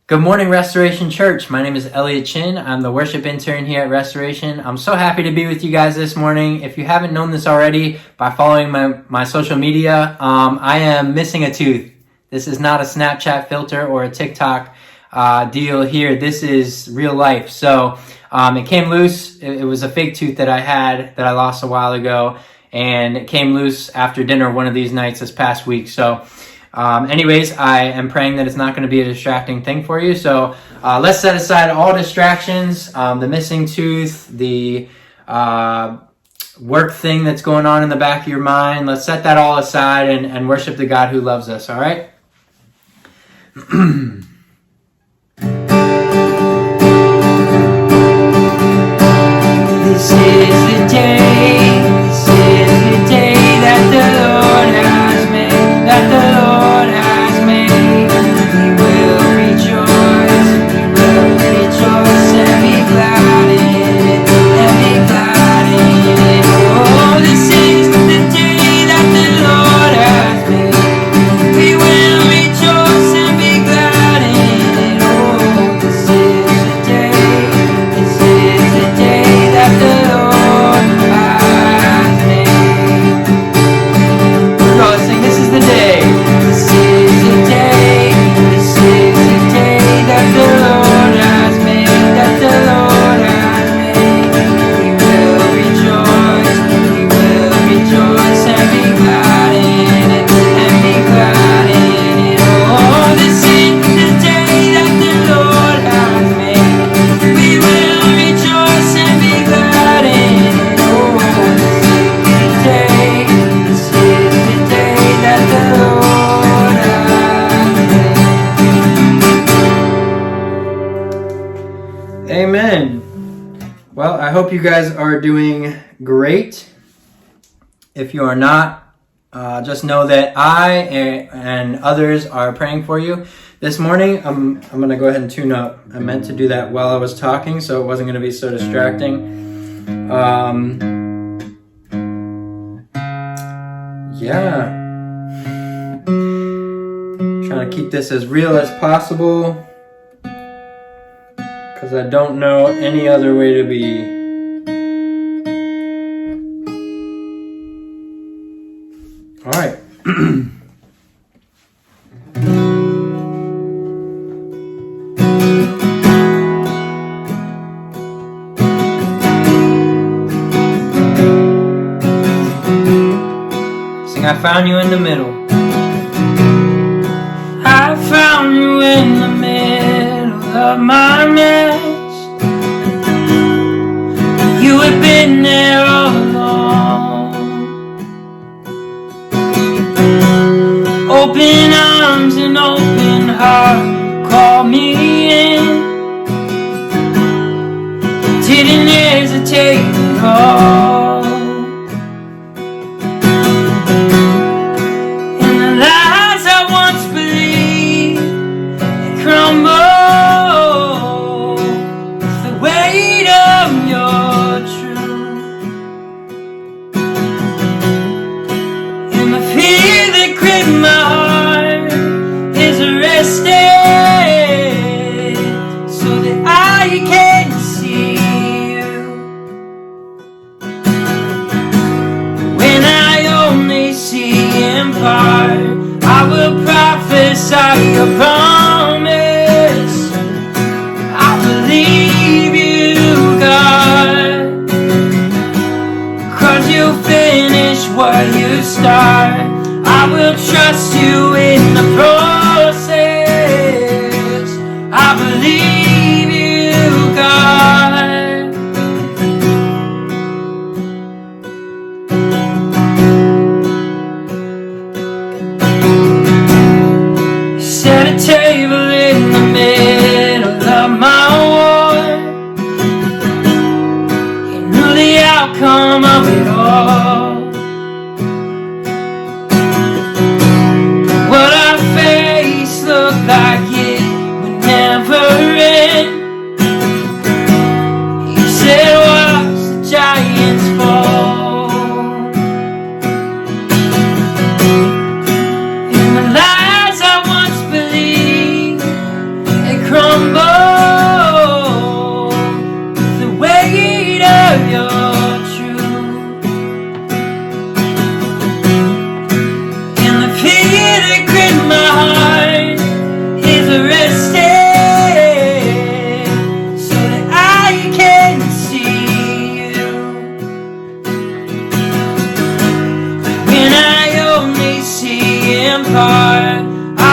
Good morning, Restoration Church. My name is Elliot Chin. I'm the worship intern here at Restoration. I'm so happy to be with you guys this morning. If you haven't known this already by following my social media, I am missing a tooth. This is not a Snapchat filter or a TikTok deal here. This is real life. So it came loose. It was a fake tooth that I had that I lost a while ago, and it came loose after dinner one of these nights this past week. So anyways, I am praying that it's not going to be a distracting thing for you. So let's set aside all distractions, the missing tooth, the work thing that's going on in the back of your mind. Let's set that all aside and worship the God who loves us, all right? This is the day, this is the day that the Lord has made, that the Lord has made. We will rejoice and be glad in it, and be glad in it. Oh, this is the day that the Lord has made. We will rejoice and be glad in it. Oh, this is the day that the Lord has made. We're going to sing, this is the day. This is the day. This is the day that the Lord has made. That the Lord has made. We will rejoice. We will rejoice and be glad in it. And be glad in it. Oh, this is the day that the Lord has made. We will rejoice and be glad in it. Oh, this is the day that the Lord has made. Amen. Well, I hope you guys are doing great. If you are not, just know that I and others are praying for you. This morning, I'm going to go ahead and tune up. I meant to do that while I was talking, so it wasn't going to be so distracting. Yeah. Trying to keep this as real as possible, because I don't know any other way to be. All right. Sing, I found you in the middle. I found you in the middle of my mess. You had been there all along. Open arms and open heart, you called me in. Didn't hesitate at all. And the lies I once believed had crumbled with the weight of your truth. And the fear that gripped my heart is arrested.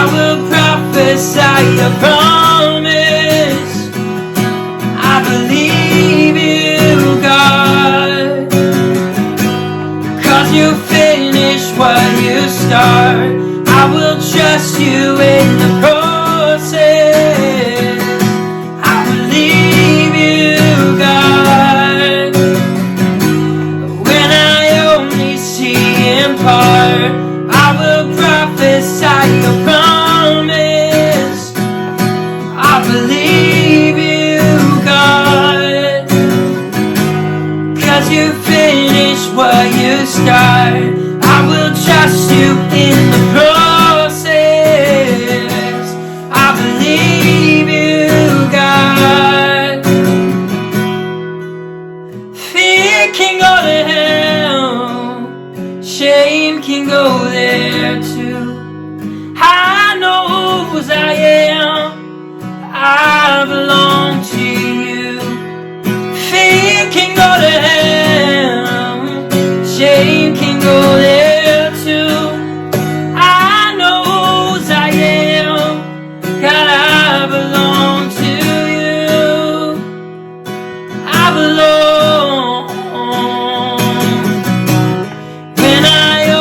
I will prophesy your promise. I believe you, God, 'cause you finish what you start. I will trust you in the process. I believe you, God, when I only see in part. I will prophesy your promise. I believe you, God, 'cause you finish what you start. I will trust you in the process. I believe you, God. Fear can go to hell, shame can go there too. I know whose I am, I belong to you. Fear can go to hell, shame can go there too. I know whose I am, God, I belong to you. I belong. When I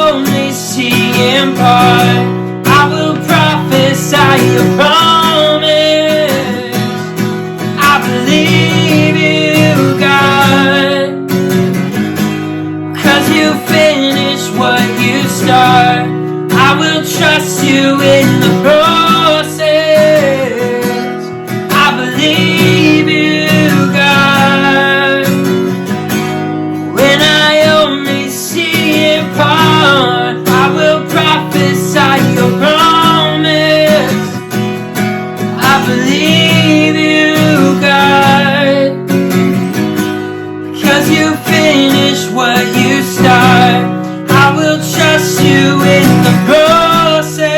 only see in part, I will prophesy your promise. I believe you, God, 'cause you finish what you start. I will trust you in the process. I believe you, God, when I only see in part. I will prophesy your promise. I believe you, God, 'cause you finish what you start. I will trust you in the process.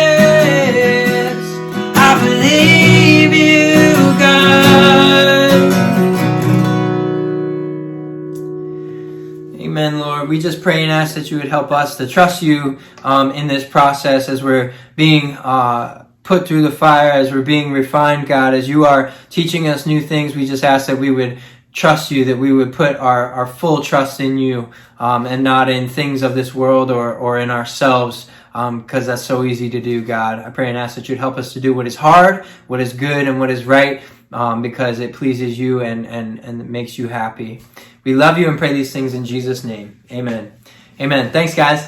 I believe you, God. Amen, Lord. We just pray and ask that you would help us to trust you in this process as we're being put through the fire, as we're being refined, God, as you are teaching us new things. We just ask that we would trust you, that we would put our full trust in you and not in things of this world or in ourselves, because that's so easy to do, God. I pray and ask that you'd help us to do what is hard, what is good, and what is right, because it pleases you and it makes you happy. We love you and pray these things in Jesus' name. Amen. Amen. Thanks, guys.